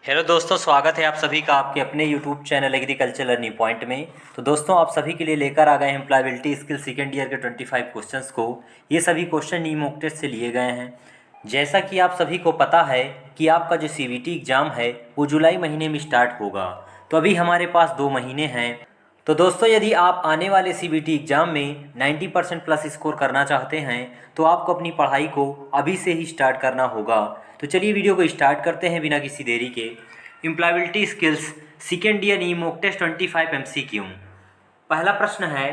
Hello दोस्तों, स्वागत है आप सभी का आपके अपने YouTube channel agriculture learning point में। तो दोस्तों, आप सभी के लिए लेकर आ गए हैं एम्प्लॉयबिलिटी स्किल सेकेंड ईयर के 25 क्वेश्चंस को। ये सभी क्वेश्चन नी मॉक टेस्ट से लिए गए हैं। जैसा कि आप सभी को पता है कि आपका जो सीबीटी एग्ज़ाम है वो जुलाई महीने में स्टार्ट होगा। तो अभी हमारे पास 2 महीने हैं। तो दोस्तों, यदि आप आने वाले सीबीटी एग्ज़ाम में 90% प्लस स्कोर करना चाहते हैं तो आपको अपनी पढ़ाई को अभी से ही स्टार्ट करना होगा। तो चलिए वीडियो को स्टार्ट करते हैं बिना किसी देरी के। एम्प्लॉयबिलिटी स्किल्स सेकेंड ईयर नी मॉक टेस्ट 25 MCQ। पहला प्रश्न है,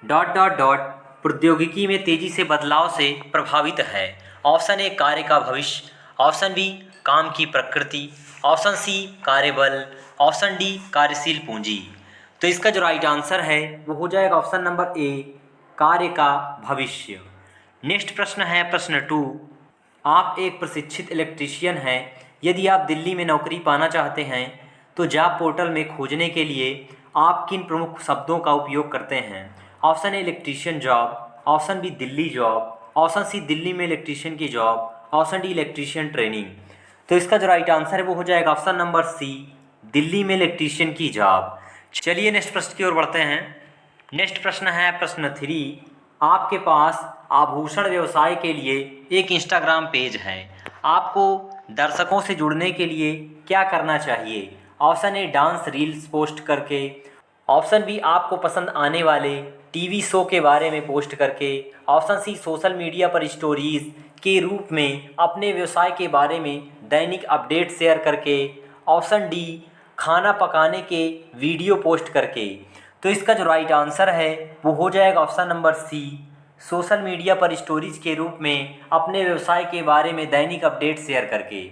डॉट डॉट डॉट प्रौद्योगिकी में तेजी से बदलाव से प्रभावित है। ऑप्शन ए कार्य का भविष्य, ऑप्शन बी काम की प्रकृति, ऑप्शन सी कार्यबल, ऑप्शन डी कार्यशील पूंजी। तो इसका जो राइट आंसर है वो हो जाएगा ऑप्शन नंबर ए, कार्य का भविष्य। नेक्स्ट प्रश्न है प्रश्न 2। आप एक प्रशिक्षित इलेक्ट्रीशियन हैं। यदि आप दिल्ली में नौकरी पाना चाहते हैं तो जॉब पोर्टल में खोजने के लिए आप किन प्रमुख शब्दों का उपयोग करते हैं। Option A electrician job, option B Delhi job, option C Delhi में इलेक्ट्रीशियन की job, option D electrician training. तो इसका जो राइट आंसर है वो हो जाएगा ऑप्शन नंबर सी, दिल्ली में इलेक्ट्रीशियन की जॉब। चलिए नेक्स्ट प्रश्न की ओर बढ़ते हैं। नेक्स्ट प्रश्न है प्रश्न 3। आपके पास आभूषण व्यवसाय के लिए एक इंस्टाग्राम पेज है। आपको दर्शकों से जुड़ने के लिए क्या करना चाहिए। Option A dance reels post करके, ऑप्शन बी आपको पसंद आने वाले टीवी शो के बारे में पोस्ट करके, ऑप्शन सी सोशल मीडिया पर स्टोरीज के रूप में अपने व्यवसाय के बारे में दैनिक अपडेट शेयर करके, ऑप्शन डी खाना पकाने के वीडियो पोस्ट करके। तो इसका जो राइट आंसर है वो हो जाएगा option number C, social media पर स्टोरीज के रूप में अपने व्यवसाय के बारे में दैनिक अपडेट शेयर करके।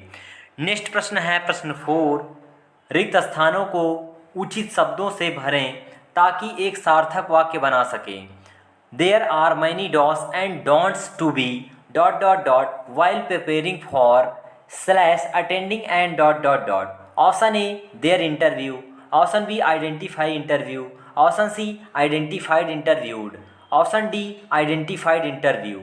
नेक्स्ट प्रश्न है प्रश्न 4। रिक्त स्थानों को उचित शब्दों से भरें ताकि एक सार्थक वाक्य बना सकें। There are many dos and don'ts to be dot dot dot while preparing for slash attending and dot dot dot. Option A there interview, option B identify interview, option C identified interviewed, option D identified interview.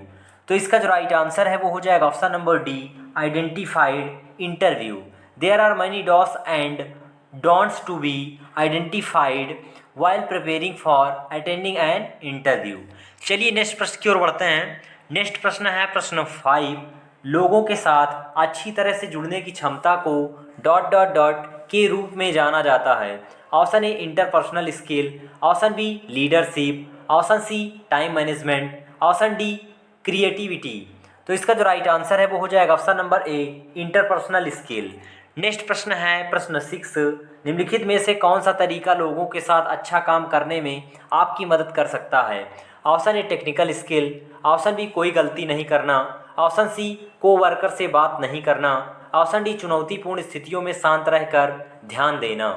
तो इसका जो right answer है वो हो जाएगा option number D, identified interview. There are many dos and don'ts to be identified while preparing for attending an interview. चलिए next प्रश्न की ओर बढ़ते हैं। नेक्स्ट प्रश्न है प्रश्न 5। लोगों के साथ अच्छी तरह से जुड़ने की क्षमता को डॉट डॉट डॉट के रूप में जाना जाता है। Option A interpersonal skill, option B leadership, option C time management, option D creativity. तो इसका जो राइट आंसर है वो हो जाएगा option number A, interpersonal skill. Next प्रश्न है प्रश्न 6। निम्नलिखित में से कौन सा तरीका लोगों के साथ अच्छा काम करने में आपकी मदद कर सकता है। Option A technical skill, option B कोई गलती नहीं करना, ऑप्शन सी कोवर्कर से बात नहीं करना, ऑप्शन डी चुनौतीपूर्ण स्थितियों में शांत रहकर ध्यान देना।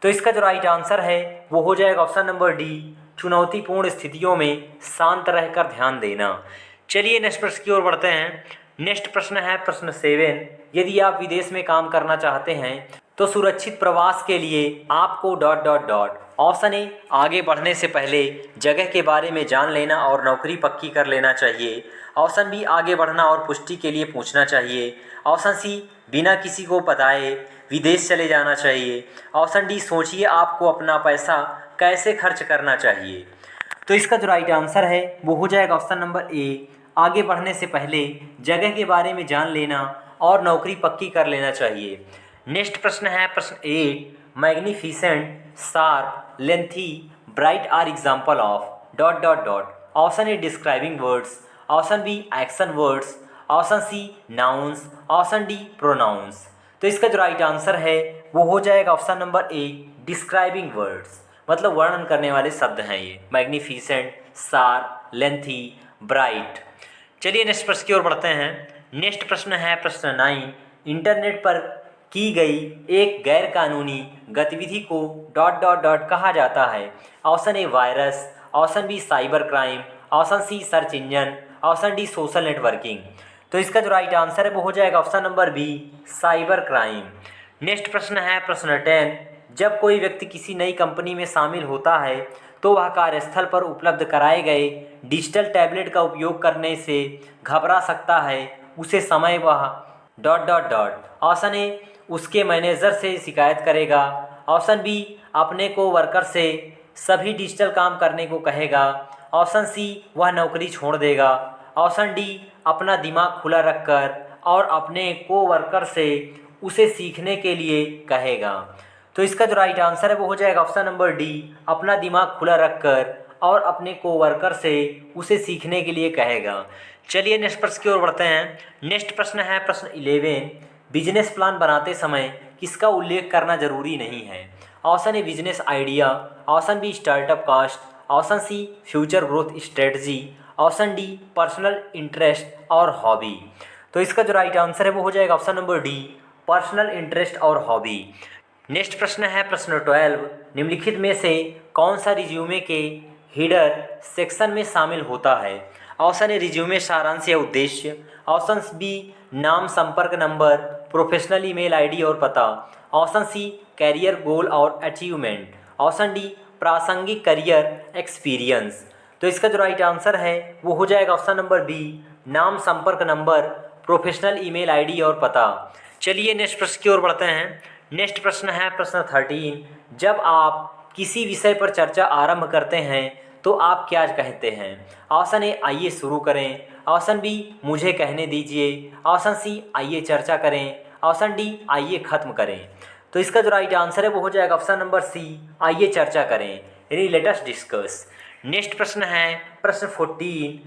तो इसका जो राइट आंसर है वो हो जाएगा ऑप्शन नंबर डी, चुनौतीपूर्ण स्थितियों में शांत रहकर ध्यान देना। चलिए नेक्स्ट प्रश्न की ओर बढ़ते हैं। नेक्स्ट प्रश्न है प्रश्न 7। यदि आप विदेश में काम करना चाहते हैं तो सुरक्षित प्रवास के लिए आपको डॉट डॉट डॉट। ऑप्शन ए आगे बढ़ने से पहले जगह के बारे में जान लेना और नौकरी पक्की कर लेना चाहिए, ऑप्शन बी आगे बढ़ना और पुष्टि के लिए पूछना चाहिए, ऑप्शन सी बिना किसी को बताए विदेश चले जाना चाहिए, ऑप्शन डी सोचिए आपको अपना पैसा कैसे खर्च करना चाहिए। तो इसका जो राइट आंसर है वो हो जाएगा ऑप्शन नंबर ए, आगे बढ़ने से पहले जगह के बारे में जान लेना और नौकरी पक्की कर लेना चाहिए। नेक्स्ट प्रश्न है प्रश्न 8। Magnificent, sharp, lengthy, bright are example of dot dot dot. Option A describing words, option B action words, option C nouns, option D pronouns. तो इसका जो राइट आंसर है वो हो जाएगा option number A, describing words, मतलब वर्णन करने वाले शब्द हैं ये। Magnificent, sharp, lengthy, bright. चलिए नेक्स्ट प्रश्न की ओर बढ़ते हैं। नेक्स्ट प्रश्न है प्रश्न 9। इंटरनेट पर की गई एक गैर कानूनी गतिविधि को डॉट डॉट डॉट कहा जाता है। Option A virus, option B cyber crime, option C search engine, option D social networking. तो इसका जो राइट आंसर है वो हो जाएगा option number B, cyber crime. Next प्रश्न है प्रश्न 10। जब कोई व्यक्ति किसी नई कंपनी में शामिल होता है तो वह कार्यस्थल पर उपलब्ध कराए गए डिजिटल टैबलेट का उपयोग करने से घबरा सकता है। उसे समय वह डॉट डॉट डॉट। ऑप्शन ए उसके मैनेजर से शिकायत करेगा। ऑप्शन बी अपने को वर्कर से सभी डिजिटल काम करने को कहेगा। ऑप्शन सी वह नौकरी छोड़ देगा। ऑप्शन डी अपना दिमाग खुला रखकर और अपने को वर्कर से उसे सीखने के लिए कहेगा। तो इसका जो राइट आंसर है वो हो जाएगा ऑप्शन नंबर डी, अपना दिमाग खुला रखकर और अपने को वर्कर से उसे सीखने के लिए कहेगा। चलिए नेक्स्ट प्रश्न की ओर बढ़ते हैं। नेक्स्ट प्रश्न है प्रश्न 11, बिजनेस प्लान बनाते समय किसका उल्लेख करना जरूरी नहीं है। Option A business idea, option B startup cost, option C future growth strategy, option D personal interest और हॉबी। तो इसका जो राइट आंसर है वो हो जाएगा option number D, personal interest और हॉबी। नेक्स्ट प्रश्न है प्रश्न 12, निम्नलिखित में से कौन सा रिज्यूमे के हेडर सेक्शन में शामिल होता है। ऑप्शन ए रिज्यूमे सारांश या उद्देश्य, ऑप्शन बी नाम संपर्क नंबर प्रोफेशनल ईमेल आईडी और पता, ऑप्शन सी कैरियर गोल और अचीवमेंट, ऑप्शन डी प्रासंगिक करियर एक्सपीरियंस। तो इसका जो राइट आंसर है वो हो जाएगा ऑप्शन नंबर बी, नाम संपर्क नंबर प्रोफेशनल ईमेल आईडी और पता। चलिए नेक्स्ट प्रश्न की ओर बढ़ते हैं। नेक्स्ट प्रश्न है प्रश्न 13, जब आप किसी विषय पर चर्चा आरंभ करते हैं तो आप क्या कहते हैं। ऑप्शन ए आइए शुरू करें, ऑप्शन बी मुझे कहने दीजिए, ऑप्शन सी आइए चर्चा करें, ऑप्शन डी आइए ख़त्म करें। तो इसका जो राइट आंसर है वो हो जाएगा ऑप्शन नंबर सी, आइए चर्चा करें, यानी लेट अस डिस्कस। नेक्स्ट प्रश्न है प्रश्न 14,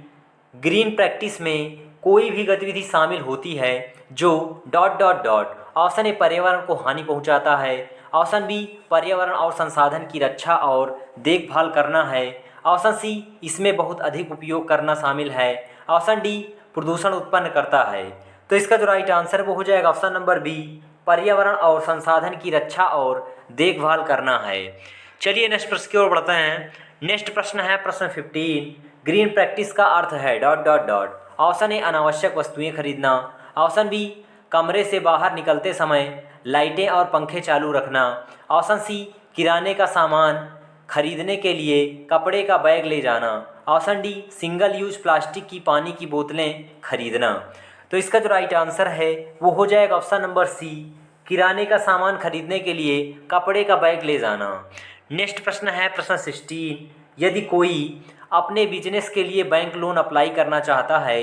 ग्रीन प्रैक्टिस में कोई भी गतिविधि शामिल होती है जो डॉट डॉट डॉट। ऑप्शन ए पर्यावरण को हानि पहुंचाता है, ऑप्शन बी पर्यावरण और संसाधन की रक्षा और देखभाल करना है, ऑप्शन सी इसमें बहुत अधिक उपयोग करना शामिल है, ऑप्शन डी प्रदूषण उत्पन्न करता है। तो इसका जो राइट आंसर वो हो जाएगा ऑप्शन नंबर बी, पर्यावरण और संसाधन की रक्षा और देखभाल करना है। चलिए नेक्स्ट प्रश्न की ओर बढ़ते हैं। नेक्स्ट प्रश्न है प्रश्न 15, ग्रीन प्रैक्टिस का अर्थ है डॉट डॉट डॉट। ऑप्शन ए अनावश्यक वस्तुएं खरीदना, ऑप्शन बी कमरे से बाहर निकलते समय लाइटें और पंखे चालू रखना, ऑप्शन सी किराने का सामान खरीदने के लिए कपड़े का बैग ले जाना, option D single use plastic की पानी की बोतलें खरीदना। तो इसका जो राइट आंसर है वो हो जाएगा ऑप्शन नंबर सी, किराने का सामान खरीदने के लिए कपड़े का बैग ले जाना। नेक्स्ट प्रश्न है प्रश्न 16, यदि कोई अपने बिजनेस के लिए बैंक लोन अप्लाई करना चाहता है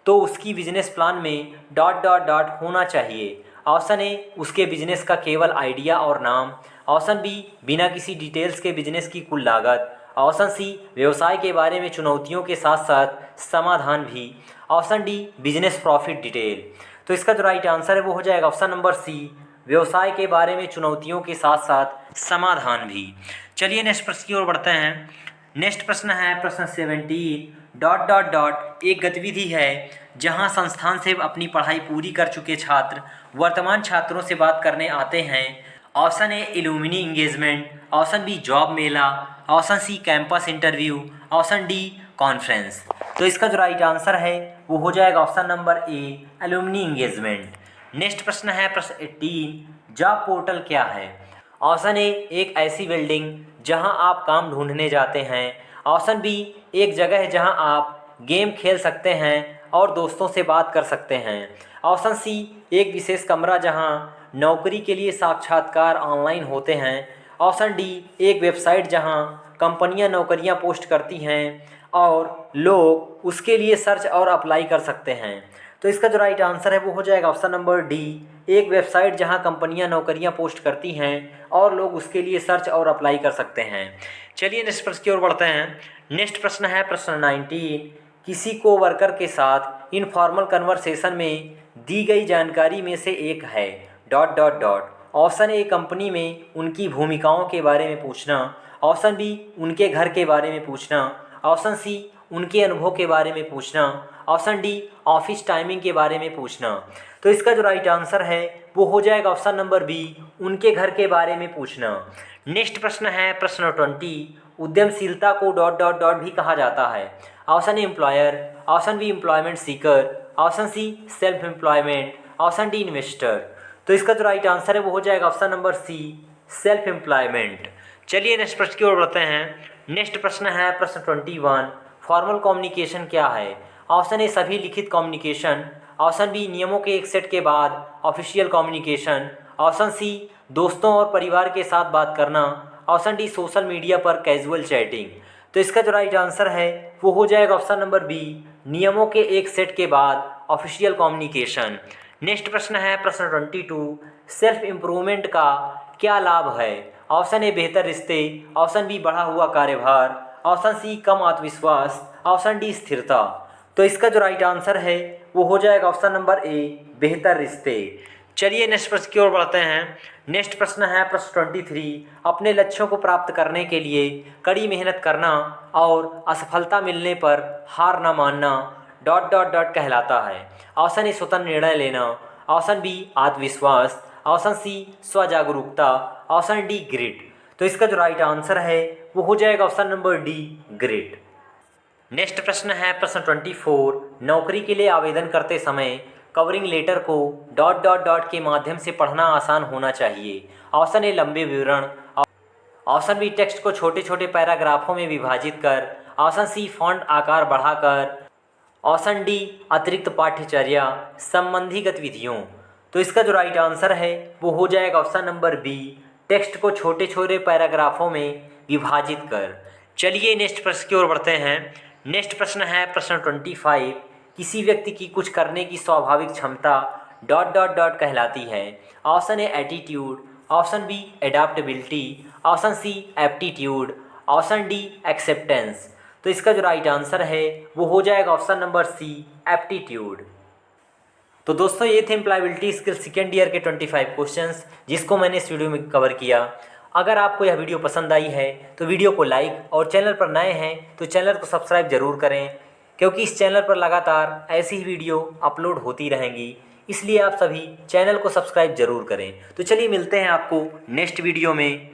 तो उसकी बिजनेस प्लान में डॉट डॉट डॉट होना चाहिए। ऑप्शन ए उसके बिजनेस का केवल आइडिया और नाम, ऑप्शन बी बिना किसी डिटेल्स के बिजनेस की कुल लागत, ऑप्शन सी व्यवसाय के बारे में चुनौतियों के साथ साथ समाधान भी, option D business profit detail. तो इसका जो राइट आंसर है वो हो जाएगा ऑप्शन नंबर सी, व्यवसाय के बारे में चुनौतियों के साथ साथ समाधान भी। चलिए नेक्स्ट प्रश्न की ओर बढ़ते हैं। नेक्स्ट प्रश्न है प्रश्न 17, डॉट डॉट डॉट एक गतिविधि है जहां संस्थान से अपनी पढ़ाई पूरी कर चुके छात्र वर्तमान छात्रों से बात करने आते हैं। Option A alumni engagement, option B job मेला, option C campus interview, option D conference. तो इसका जो राइट आंसर है वो हो जाएगा option number A, alumni engagement. Next प्रश्न है प्रश्न 18, जॉब पोर्टल क्या है। ऑप्शन ए एक ऐसी बिल्डिंग जहां आप काम ढूंढने जाते हैं, ऑप्शन बी एक जगह है जहां आप गेम खेल सकते हैं और दोस्तों से बात कर सकते हैं, ऑप्शन सी एक विशेष कमरा जहां नौकरी के लिए साक्षात्कार ऑनलाइन होते हैं, ऑप्शन डी एक वेबसाइट जहां कंपनियां नौकरियां पोस्ट करती हैं और लोग उसके लिए सर्च और अप्लाई कर सकते हैं। तो इसका जो राइट आंसर है वो हो जाएगा ऑप्शन नंबर डी, एक वेबसाइट जहां कंपनियां नौकरियां पोस्ट करती हैं और लोग उसके लिए सर्च और अप्लाई कर सकते हैं। चलिए नेक्स्ट प्रश्न की ओर बढ़ते हैं। नेक्स्ट प्रश्न है प्रश्न 19, किसी को वर्कर के साथ इनफॉर्मल कन्वर्सेशन में दी गई जानकारी में से एक है डॉट डॉट डॉट। ऑप्शन ए कंपनी में उनकी भूमिकाओं के बारे में पूछना, ऑप्शन बी उनके घर के बारे में पूछना, ऑप्शन सी उनके अनुभव के बारे में पूछना, ऑप्शन डी ऑफिस टाइमिंग के बारे में पूछना। तो इसका जो राइट आंसर है वो हो जाएगा ऑप्शन नंबर बी, उनके घर के बारे में पूछना। नेक्स्ट प्रश्न है प्रश्न 20, उद्यमशीलता को डॉट डॉट डॉट भी कहा जाता है। Option A employer, option B employment seeker, option C self employment, option D investor. तो इसका जो राइट आंसर है वो हो जाएगा option number C, self employment. चलिए नेक्स्ट प्रश्न की ओर बढ़ते हैं। नेक्स्ट प्रश्न है प्रश्न 21, फॉर्मल कम्युनिकेशन क्या है। ऑप्शन ए सभी लिखित कम्युनिकेशन, ऑप्शन बी नियमों के एक सेट के बाद ऑफिशियल कम्युनिकेशन, ऑप्शन सी दोस्तों और परिवार के साथ बात करना, ऑप्शन डी सोशल मीडिया पर कैजुअल चैटिंग। तो इसका जो राइट आंसर है वो हो जाएगा ऑप्शन नंबर बी, नियमों के एक सेट के बाद ऑफिशियल कम्युनिकेशन। नेक्स्ट प्रश्न है प्रश्न 22, सेल्फ इम्प्रूवमेंट का क्या लाभ है? ऑप्शन ए बेहतर रिश्ते, ऑप्शन बी बढ़ा हुआ कार्यभार, ऑप्शन सी कम आत्मविश्वास, ऑप्शन डी स्थिरता। तो इसका जो राइट आंसर है वो हो जाएगा ऑप्शन नंबर ए, बेहतर रिश्ते। चलिए नेक्स्ट प्रश्न की ओर बढ़ते हैं। नेक्स्ट प्रश्न है प्रश्न 23, अपने लक्ष्यों को प्राप्त करने के लिए कड़ी मेहनत करना और असफलता मिलने पर हार न मानना कहलाता है। ऑप्शन ए स्वतंत्र निर्णय लेना, ऑप्शन बी आत्मविश्वास, ऑप्शन सी स्वजागरूकता, ऑप्शन डी ग्रिट। तो इसका जो राइट आंसर है वो हो जाएगा option number D, grit. Next प्रश्न है प्रश्न 24, नौकरी के लिए आवेदन करते समय कवरिंग लेटर को ... के माध्यम से पढ़ना आसान होना चाहिए। ऑप्शन ए लंबे विवरण, ऑप्शन बी टेक्स्ट को छोटे छोटे पैराग्राफों में विभाजित कर, ऑप्शन सी फॉन्ट आकार बढ़ाकर, ऑप्शन डी अतिरिक्त पाठ्यचर्या संबंधी गतिविधियों। तो इसका जो राइट आंसर है वो हो जाएगा ऑप्शन नंबर बी, टेक्स्ट को छोटे छोटे पैराग्राफों में विभाजित कर। चलिए नेक्स्ट प्रश्न की ओर बढ़ते हैं। नेक्स्ट प्रश्न है प्रश्न 25, किसी व्यक्ति की कुछ करने की स्वाभाविक क्षमता ... कहलाती है। Option A attitude, option B adaptability, option C aptitude, option D acceptance. तो इसका जो राइट आंसर है वो हो जाएगा ऑप्शन नंबर सी, एप्टीट्यूड। तो दोस्तों ये थे एम्प्लॉयबिलिटी स्किल सेकेंड ईयर के 25 क्वेश्चंस जिसको मैंने इस वीडियो में कवर किया। अगर आपको यह वीडियो पसंद आई है तो वीडियो को लाइक और चैनल पर नए हैं तो चैनल को सब्सक्राइब जरूर करें, क्योंकि इस चैनल पर लगातार ऐसी ही वीडियो अपलोड होती रहेंगी, इसलिए आप सभी चैनल को सब्सक्राइब जरूर करें। तो चलिए मिलते हैं आपको नेक्स्ट वीडियो में।